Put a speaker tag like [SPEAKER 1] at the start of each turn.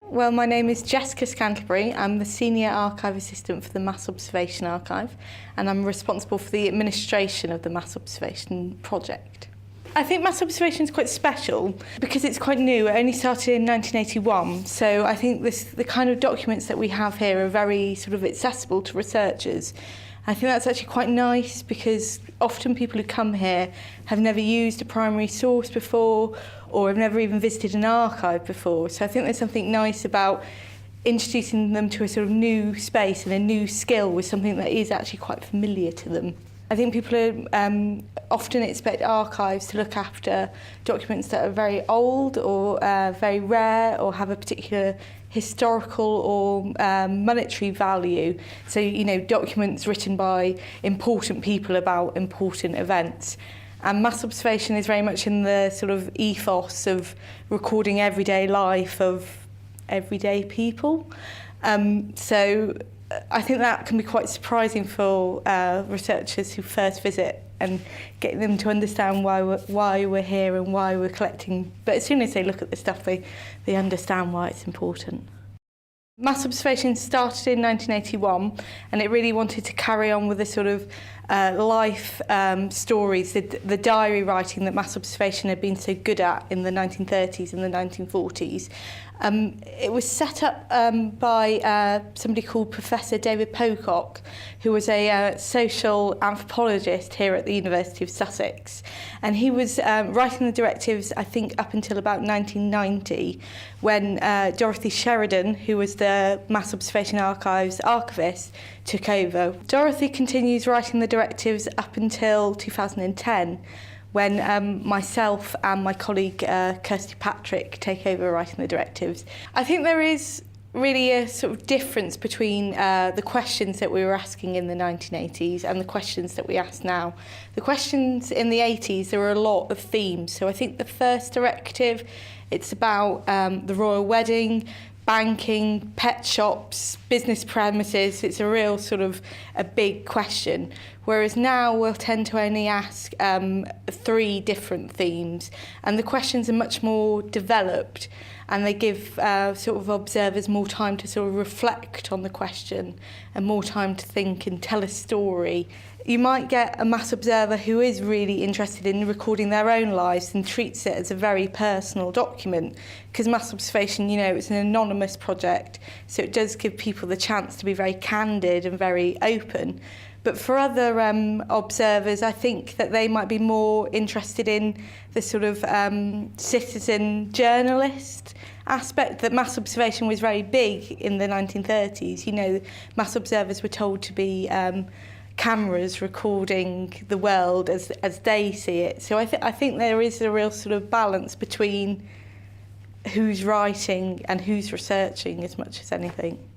[SPEAKER 1] Well, my name is Jessica Scantlebury. I'm the Senior Archive Assistant for the Mass Observation Archive, and I'm responsible for the administration of the Mass Observation project. I think mass observation is quite special because it's quite new. It only started in 1981, so I think the kind of documents that we have here are very sort of accessible to researchers. I think that's actually quite nice because often people who come here have never used a primary source before or have never even visited an archive before. So I think there's something nice about introducing them to a sort of new space and a new skill with something that is actually quite familiar to them. I think people often expect archives to look after documents that are very old or very rare or have a particular historical or monetary value. So, documents written by important people about important events. And mass observation is very much in the sort of ethos of recording everyday life of everyday people. So I think that can be quite surprising for researchers who first visit and getting them to understand why we're here and why we're collecting. But as soon as they look at the stuff, they understand why it's important. Mass observation started in 1981 and it really wanted to carry on with the sort of life stories, the diary writing that mass observation had been so good at in the 1930s and the 1940s. It was set up by somebody called Professor David Pocock, who was a social anthropologist here at the University of Sussex. And he was writing the directives, I think, up until about 1990, when Dorothy Sheridan, who was the Mass Observation Archives archivist, took over. Dorothy continues writing the directives up until 2010, when myself and my colleague Kirsty Patrick take over writing the directives. I think there is really a sort of difference between the questions that we were asking in the 1980s and the questions that we ask now. The questions in the 80s, there were a lot of themes. So I think the first directive, it's about the royal wedding, banking, pet shops, business premises. It's a real sort of a big question. Whereas now we'll tend to only ask 3 different themes, and the questions are much more developed, and they give sort of observers more time to sort of reflect on the question and more time to think and tell a story. You might get a mass observer who is really interested in recording their own lives and treats it as a very personal document, because mass observation, it's an anonymous project, so it does give people the chance to be very candid and very open. But for other observers, I think that they might be more interested in the sort of citizen journalist aspect, that mass observation was very big in the 1930s. Mass observers were told to be cameras recording the world as they see it. So I think there is a real sort of balance between who's writing and who's researching as much as anything.